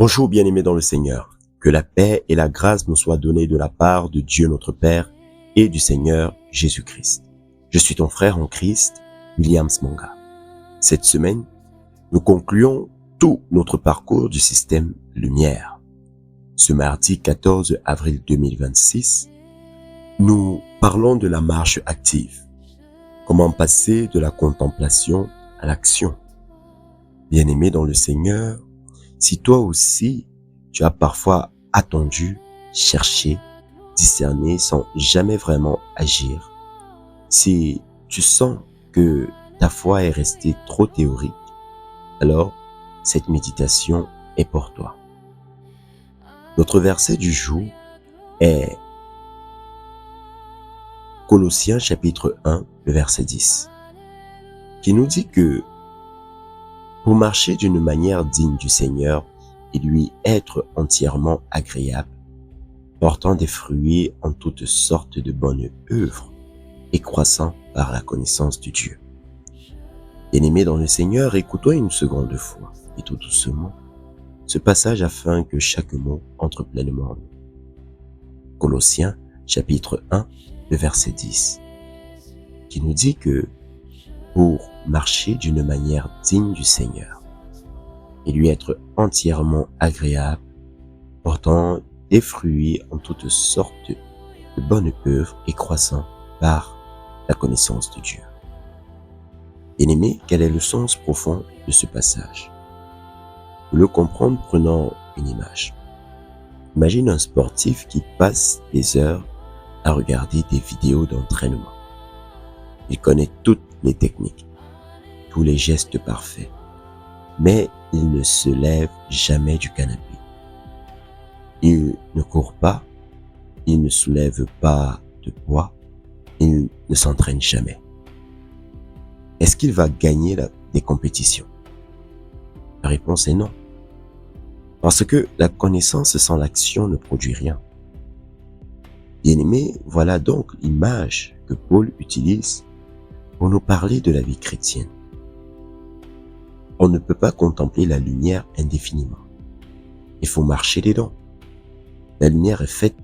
Bonjour bien-aimés dans le Seigneur, que la paix et la grâce nous soient données de la part de Dieu notre Père et du Seigneur Jésus-Christ. Je suis ton frère en Christ, William Smonga. Cette semaine, nous concluons tout notre parcours du système Lumière. Ce mardi 14 avril 2026, nous parlons de la marche active. Comment passer de la contemplation à l'action. Bien-aimés dans le Seigneur, si toi aussi, tu as parfois attendu, cherché, discerné sans jamais vraiment agir, si tu sens que ta foi est restée trop théorique, alors cette méditation est pour toi. Notre verset du jour est Colossiens chapitre 1, le verset 10, qui nous dit que pour marcher d'une manière digne du Seigneur et lui être entièrement agréable, portant des fruits en toutes sortes de bonnes œuvres et croissant par la connaissance de Dieu. Bien-aimés dans le Seigneur, écoutons une seconde fois et tout doucement ce passage afin que chaque mot entre pleinement en nous. Colossiens chapitre 1, le verset 10, qui nous dit que pour marcher d'une manière digne du Seigneur et lui être entièrement agréable, portant des fruits en toutes sortes de bonnes œuvres et croissant par la connaissance de Dieu. Bien-aimés, quel est le sens profond de ce passage? Pour le comprendre, prenons une image. Imagine un sportif qui passe des heures à regarder des vidéos d'entraînement. Il connaît toutes les techniques, tous les gestes parfaits, mais il ne se lève jamais du canapé. Il ne court pas, il ne soulève pas de poids, il ne s'entraîne jamais. Est-ce qu'il va gagner des compétitions? La réponse est non. Parce que la connaissance sans l'action ne produit rien. Bien-aimés, voilà donc l'image que Paul utilise pour nous parler de la vie chrétienne. On ne peut pas contempler la lumière indéfiniment. Il faut marcher dedans. La lumière est faite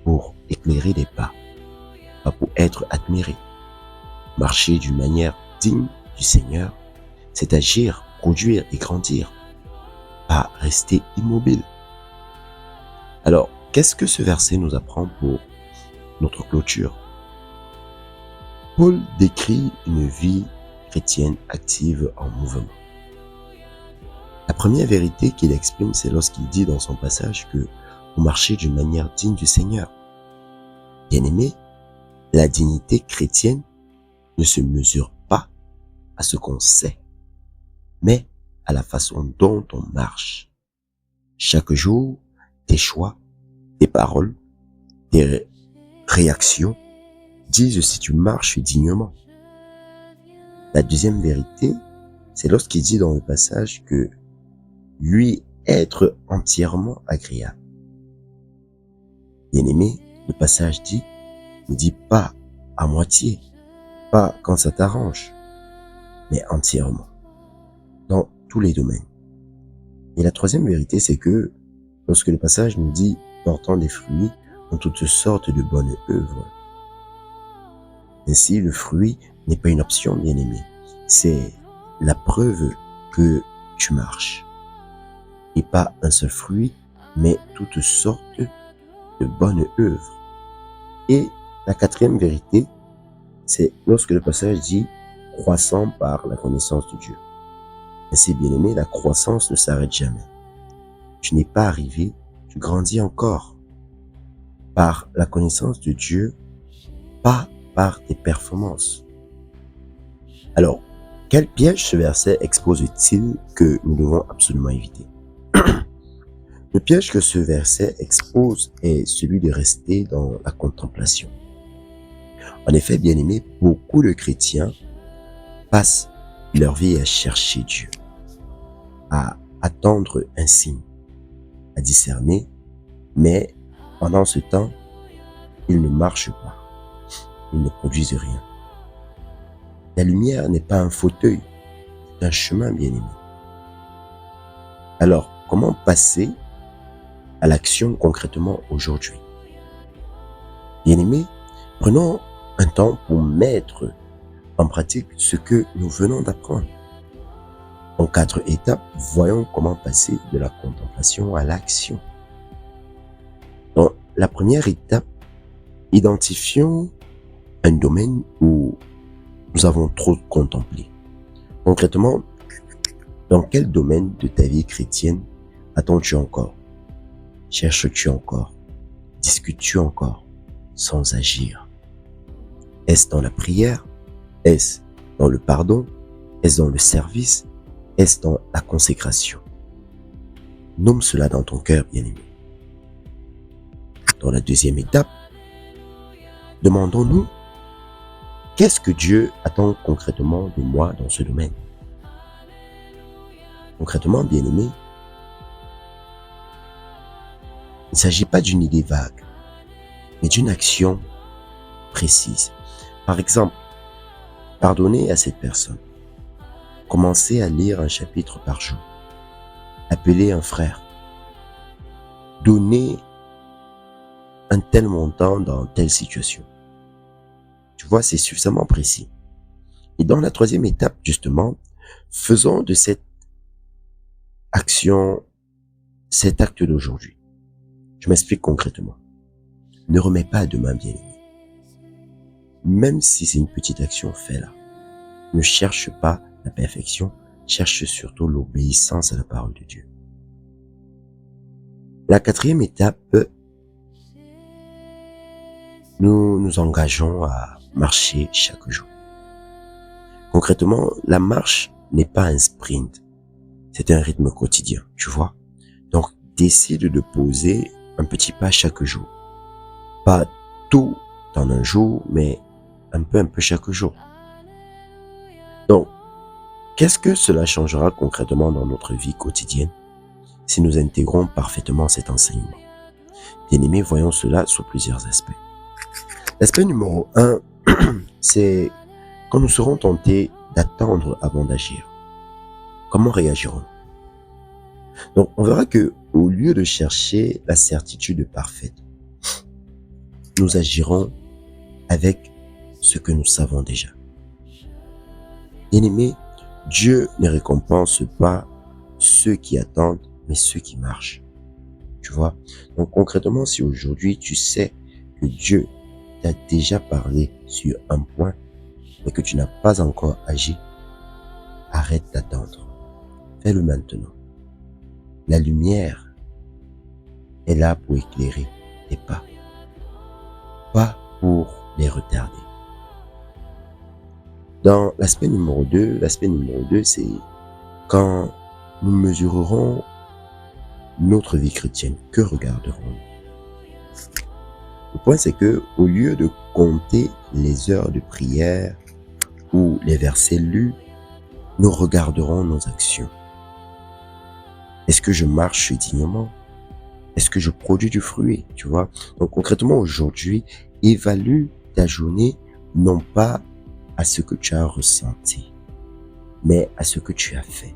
pour éclairer les pas, pas pour être admirée. Marcher d'une manière digne du Seigneur, c'est agir, produire et grandir, pas rester immobile. Alors, qu'est-ce que ce verset nous apprend pour notre clôture? Paul décrit une vie chrétienne active en mouvement. La première vérité qu'il exprime, c'est lorsqu'il dit dans son passage que vous marchez d'une manière digne du Seigneur. Bien-aimé, la dignité chrétienne ne se mesure pas à ce qu'on sait, mais à la façon dont on marche. Chaque jour, tes choix, tes paroles, tes réactions disent si tu marches dignement. La deuxième vérité, c'est lorsqu'il dit dans le passage que lui être entièrement agréable. Bien-aimé, le passage ne dit pas à moitié, pas quand ça t'arrange, mais entièrement, dans tous les domaines. Et la troisième vérité, c'est que lorsque le passage nous dit portant des fruits en toutes sortes de bonnes œuvres, ainsi le fruit n'est pas une option, bien-aimé, c'est la preuve que tu marches. Et pas un seul fruit, mais toutes sortes de bonnes œuvres. Et la quatrième vérité, c'est lorsque le passage dit croissant par la connaissance de Dieu. Ainsi, bien-aimé, la croissance ne s'arrête jamais. Tu n'es pas arrivé, tu grandis encore par la connaissance de Dieu, pas par tes performances. Alors, quel piège ce verset expose-t-il que nous devons absolument éviter? Le piège que ce verset expose est celui de rester dans la contemplation. En effet, bien-aimés, beaucoup de chrétiens passent leur vie à chercher Dieu, à attendre un signe, à discerner, mais pendant ce temps, ils ne marchent pas, ils ne produisent rien. La lumière n'est pas un fauteuil, c'est un chemin, bien-aimé. Alors, comment passer à l'action concrètement aujourd'hui. Bien-aimés, prenons un temps pour mettre en pratique ce que nous venons d'apprendre. En 4 étapes, voyons comment passer de la contemplation à l'action. Dans la première étape, identifions un domaine où nous avons trop contemplé. Concrètement, dans quel domaine de ta vie chrétienne attends-tu encore? Cherches-tu encore? Discutes-tu encore sans agir? Est-ce dans la prière? Est-ce dans le pardon? Est-ce dans le service? Est-ce dans la consécration? Nomme cela dans ton cœur, bien-aimé. Dans la deuxième étape, demandons-nous, qu'est-ce que Dieu attend concrètement de moi dans ce domaine? Concrètement, bien-aimé, il ne s'agit pas d'une idée vague, mais d'une action précise. Par exemple, pardonner à cette personne. Commencer à lire un chapitre par jour. Appeler un frère. Donner un tel montant dans telle situation. Tu vois, c'est suffisamment précis. Et dans la troisième étape, justement, faisons de cette action cet acte d'aujourd'hui. Je m'explique concrètement. Ne remets pas à demain, bien-aimé. Même si c'est une petite action, fais-la. Ne cherche pas la perfection, cherche surtout l'obéissance à la parole de Dieu. La quatrième étape, nous nous engageons à marcher chaque jour. Concrètement, la marche n'est pas un sprint, c'est un rythme quotidien, tu vois. Donc, décide de poser un petit pas chaque jour. Pas tout en un jour, mais un peu chaque jour. Donc, qu'est-ce que cela changera concrètement dans notre vie quotidienne si nous intégrons parfaitement cet enseignement? Bien-aimés, voyons cela sous plusieurs aspects. L'aspect numéro 1, c'est quand nous serons tentés d'attendre avant d'agir. Comment réagirons-nous? Donc, on verra que au lieu de chercher la certitude parfaite, nous agirons avec ce que nous savons déjà. Bien-aimés, Dieu ne récompense pas ceux qui attendent, mais ceux qui marchent. Tu vois? Donc concrètement, si aujourd'hui tu sais que Dieu t'a déjà parlé sur un point, mais que tu n'as pas encore agi, arrête d'attendre. Fais-le maintenant. La lumière est là pour éclairer tes pas pour les retarder. Dans l'aspect numéro 2, c'est quand nous mesurerons notre vie chrétienne, que regarderons-nous? Le point, c'est que au lieu de compter les heures de prière ou les versets lus, nous regarderons nos actions. Est-ce que je marche dignement? Est-ce que je produis du fruit? Tu vois? Donc concrètement, aujourd'hui, évalue ta journée non pas à ce que tu as ressenti, mais à ce que tu as fait.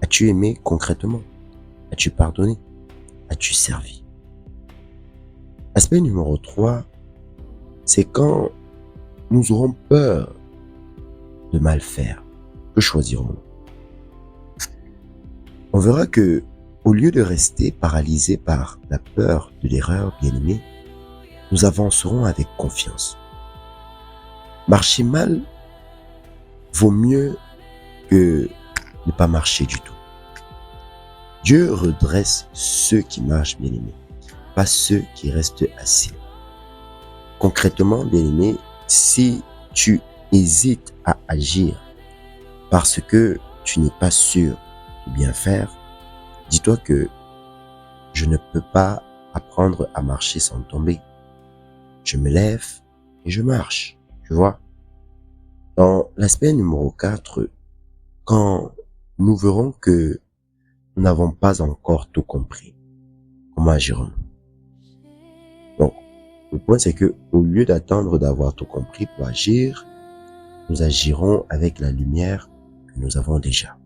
As-tu aimé concrètement? As-tu pardonné? As-tu servi? Aspect numéro 3, c'est quand nous aurons peur de mal faire. Que choisirons-nous? On verra que, au lieu de rester paralysés par la peur de l'erreur, bien-aimés, nous avancerons avec confiance. Marcher mal vaut mieux que ne pas marcher du tout. Dieu redresse ceux qui marchent, bien-aimés, pas ceux qui restent assis. Concrètement, bien-aimé, si tu hésites à agir parce que tu n'es pas sûr de bien faire, dis-toi que je ne peux pas apprendre à marcher sans tomber. Je me lève et je marche, tu vois. Dans l'aspect numéro 4, quand nous verrons que nous n'avons pas encore tout compris, comment agirons-nous? Donc, le point c'est que au lieu d'attendre d'avoir tout compris pour agir, nous agirons avec la lumière que nous avons déjà.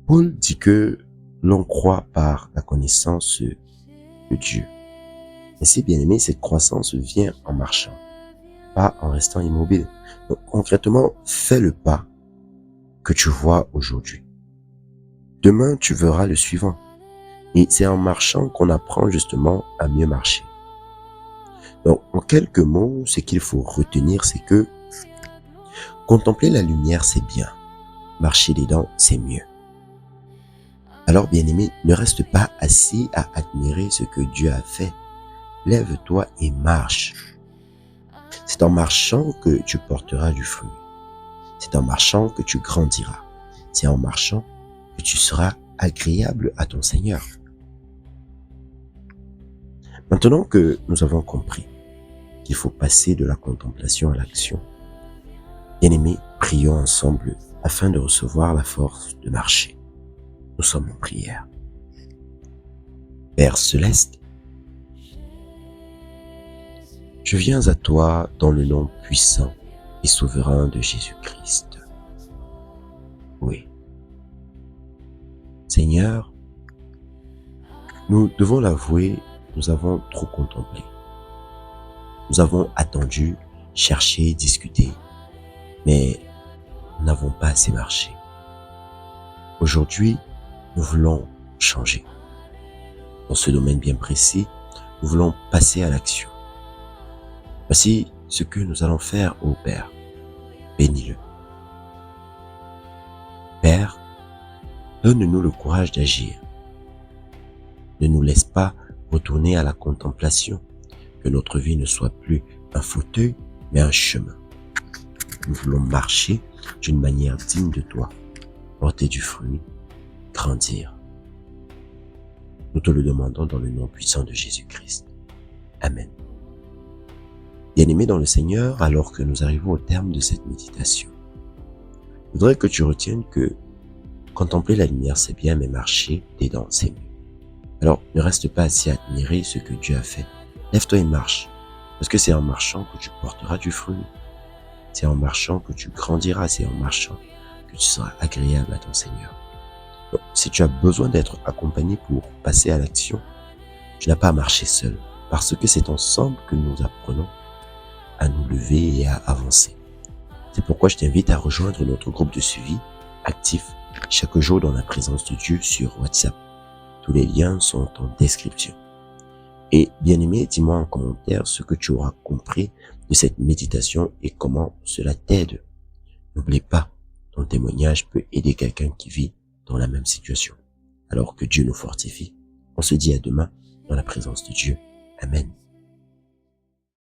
Paul dit que l'on croît par la connaissance de Dieu. Ainsi, bien-aimé, cette croissance vient en marchant, pas en restant immobile. Donc, concrètement, fais le pas que tu vois aujourd'hui. Demain, tu verras le suivant. Et c'est en marchant qu'on apprend justement à mieux marcher. Donc, en quelques mots, ce qu'il faut retenir, c'est que contempler la lumière, c'est bien. Marcher dedans, c'est mieux. Alors, bien-aimé, ne reste pas assis à admirer ce que Dieu a fait. Lève-toi et marche. C'est en marchant que tu porteras du fruit. C'est en marchant que tu grandiras. C'est en marchant que tu seras agréable à ton Seigneur. Maintenant que nous avons compris qu'il faut passer de la contemplation à l'action, bien-aimés, prions ensemble afin de recevoir la force de marcher. Nous sommes en prière. Père céleste, je viens à toi dans le nom puissant et souverain de Jésus-Christ. Oui. Seigneur, nous devons l'avouer, nous avons trop contemplé. Nous avons attendu, cherché, discuté, mais nous n'avons pas assez marché. Aujourd'hui, nous voulons changer. Dans ce domaine bien précis, nous voulons passer à l'action. Voici ce que nous allons faire, ô Père. Bénis-le. Père, donne-nous le courage d'agir. Ne nous laisse pas retourner à la contemplation, que notre vie ne soit plus un fauteuil, mais un chemin. Nous voulons marcher d'une manière digne de toi, porter du fruit, grandir. Nous te le demandons dans le nom puissant de Jésus-Christ. Amen. Bien-aimé dans le Seigneur, alors que nous arrivons au terme de cette méditation, je voudrais que tu retiennes que contempler la lumière c'est bien, mais marcher dedans c'est mieux. Alors ne reste pas assis à admirer ce que Dieu a fait. Lève-toi et marche, parce que c'est en marchant que tu porteras du fruit. C'est en marchant que tu grandiras, c'est en marchant que tu seras agréable à ton Seigneur. Donc, si tu as besoin d'être accompagné pour passer à l'action, tu n'as pas à marcher seul, parce que c'est ensemble que nous apprenons à nous lever et à avancer. C'est pourquoi je t'invite à rejoindre notre groupe de suivi actif chaque jour dans la présence de Dieu sur WhatsApp. Tous les liens sont en description. Et bien aimé, dis-moi en commentaire ce que tu auras compris de cette méditation et comment cela t'aide. N'oublie pas, ton témoignage peut aider quelqu'un qui vit dans la même situation. Alors que Dieu nous fortifie, on se dit à demain dans la présence de Dieu. Amen.